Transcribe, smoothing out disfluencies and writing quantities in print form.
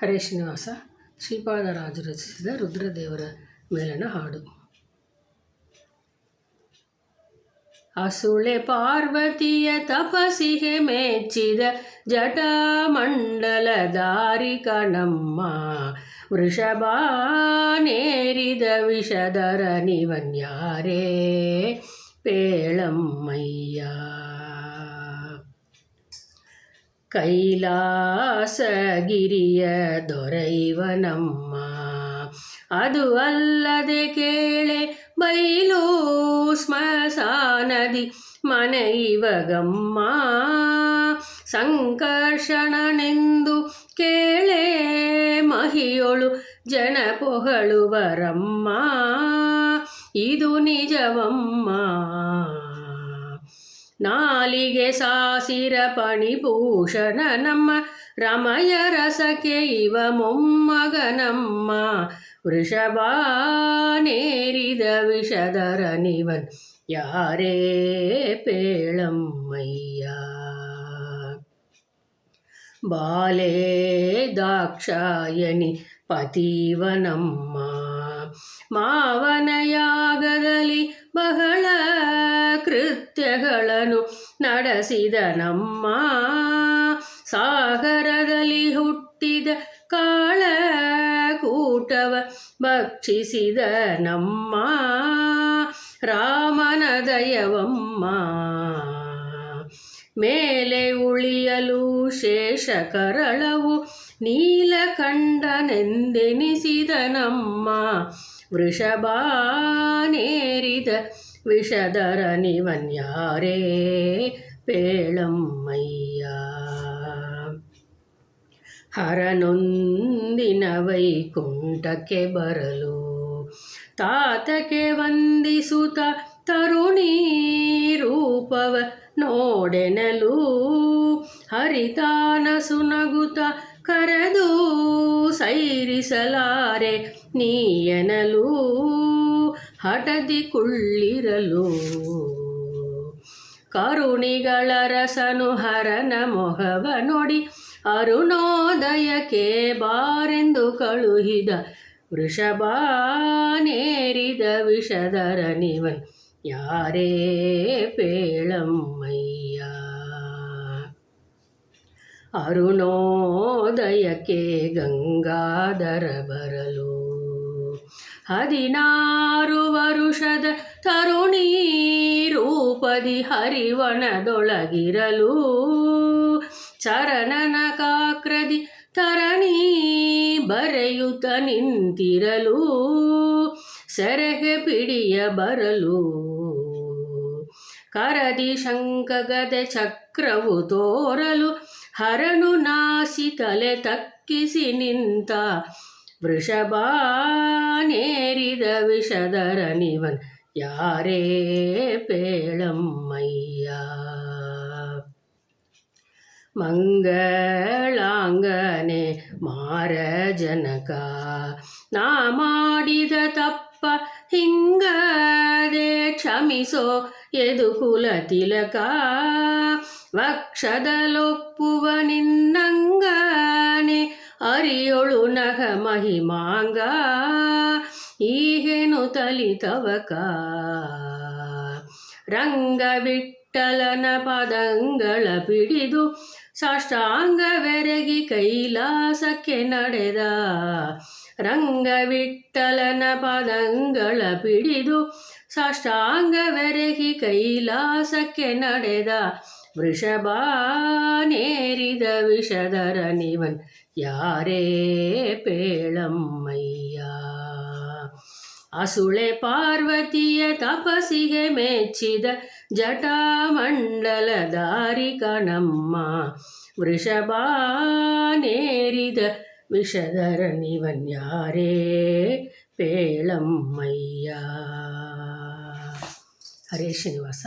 ಹರೇ ಶ್ರೀನಿವಾಸ ಶ್ರೀಪಾದರಾಜರು ರಚಿಸಿದ ರುದ್ರದೇವರ ಮೇಲನ ಹಾಡು. ಅಸುಳೆ ಪಾರ್ವತಿಯ ತಪಸ್ಸಿಗೆ ಮೆಚ್ಚಿದ ಜಟಾಮಂಡಲಧಾರಿ ಕಣಮ್ಮ, ವೃಷಭಾನೇರಿದ ವಿಷಧರ ನಿವನ್ಯಾರೇ ಪೇಳಮ್ಮಯ್ಯ. ಕೈಲಾಸಗಿರಿಯ ದೊರೆಯುವನಮ್ಮ, ಅದು ಅಲ್ಲದೆ ಕೇಳೆ ಬೈಲು ಸ್ಮಶಾನದಿ ಮನೆಯುವಗಮ್ಮ. ಸಂಕರ್ಷಣನೆಂದು ಕೇಳೆ ಮಹಿಯೊಳು ಜನ ಪೊಗಳುವರಮ್ಮ, ಇದು ನಿಜವಮ್ಮ. ನಾಲಿಗೆ ಸಾಸಿರ ಪಣಿಭೂಷಣ ನಮ್ಮ ರಮಯ ರಸಕ್ಕೆ ಇವ ಮೊಮ್ಮಗನಮ್ಮ, ವೃಷಭಾನೇರಿದ ವಿಷಧರ ನಿವನ್ ಯಾರೇ ಪೇಳಮ್ಮಯ್ಯ. ಬಾಲೆ ದಾಕ್ಷಾಯಣಿ ಪತಿವನಮ್ಮ, ಮಾವನಯಾಗದಲ್ಲಿ ಬಹಳ ಕೃತ್ಯಗಳನ್ನು ನಡೆಸಿದನಮ್ಮ. ಸಾಗರದಲ್ಲಿ ಹುಟ್ಟಿದ ಕಾಳಕೂಟವ ಭಕ್ಷಿಸಿದನಮ್ಮ, ರಾಮನ ದಯವಮ್ಮ. ಮೇಲೆ ಉಳಿಯಲು ಶೇಷ ಕರಳವು ನೀಲಕಂಠನೆಂದೆನಿಸಿದನಮ್ಮ, ವೃಷಭಾನೇರಿದ ವಿಷಧರ ನಿವನ್ಯಾರೇ ಪೇಳಮ್ಮಯ್ಯ. ಹರನೊಂದಿನ ವೈಕುಂಠಕ್ಕೆ ಬರಲು ತಾತಕ್ಕೆ ವಂದಿಸುತ್ತ ತರುಣಿ ರೂಪವ ನೋಡೆನಲು, ಹರಿತಾನ ಸುನಗುತ ಕರೆದು ಸೈರಿಸಲಾರೆ ನೀಯನಲು, ಹಠದಿ ಕುಳ್ಳಿರಲು. ಕರುಣಿಗಳ ರಸನು ಹರನ ಮೊಹವ ನೋಡಿ ಅರುಣೋದಯಕ್ಕೆ ಬಾರೆಂದು ಕಳುಹಿದ, ವೃಷಭಾನೇರಿದ ವಿಷಧರ ನಿವನ್ ಯಾರೇ ಪೇಳಮ್ಮಯ್ಯ. ಅರುಣೋದಯಕ್ಕೆ ಗಂಗಾಧರ ಬರಲು 16 ವರುಷದ ತರುಣಿ ರೂಪದಿ ಹರಿವಣದೊಳಗಿರಲು, ಚರಣನ ಕಾಕ್ರದಿ ತರಣಿ ಬರೆಯುತ್ತ ನಿಂತಿರಲು, ಸೆರೆಗೆ ಪಿಡಿಯ ಬರಲು. ಕರದಿ ಶಂಖ ಗದೆ ಚಕ್ರವು ತೋರಲು, ಹರನು ನಾಸಿ ತಲೆ ತಕ್ಕಿಸಿ ನಿಂತ, ವೃಷಭಾನೇರಿದ ವಿಷಧರ ನಿವನ್ ಯಾರೇ ಪೇಳಮ್ಮಯ್ಯ. ಮಂಗಳಾಂಗನೆ ಮಾರ ಜನಕ, ನಾ ಮಾಡಿದ ತಪ್ಪ ಹಿಂಗದೆ ಕ್ಷಮಿಸೋ ಯದುಕುಲ ತಿಲಕ, ವಕ್ಷದಲೊಪ್ಪುವ ನಿನ್ನಂಗನೆ ಅರಿಯೊಳು ನಗ ಮಹಿಮಾಂಗ, ಈಗೆನು ತಲಿತವಕ. ರಂಗವಿಠಲನ ಪದಂಗಳ ಪಿಡಿದು ಸಾಷ್ಟಾಂಗವೆರಗಿ ಕೈಲಾಸಕ್ಕೆ ನಡೆದ, ರಂಗವಿಠಲನ ಪದಂಗಳ ಪಿಡಿದು ಸಾಷ್ಟಾಂಗವೆರಗಿ ಕೈಲಾಸಕ್ಕೆ ನಡೆದ, ವೃಷಭಾನೇರಿದ ವಿಷಧರ ನಿವನ್ ಯಾರೇ ಪೇಳಮ್ಮಯ್ಯ. ಅಸುಳೆ ಪಾರ್ವತಿಯ ತಪಸ್ಸಿಗೆ ಮೆಚ್ಚಿದ ಜಟಾಮಂಡಲಧಾರಿ ಕಣಮ್ಮ, ವೃಷಭಾನೇರಿದ ವಿಷಧರ ನಿವನ್ ಯಾರೇ ಪೇಳಮ್ಮಯ್ಯ. ಹರೇ ಶ್ರೀನಿವಾಸ.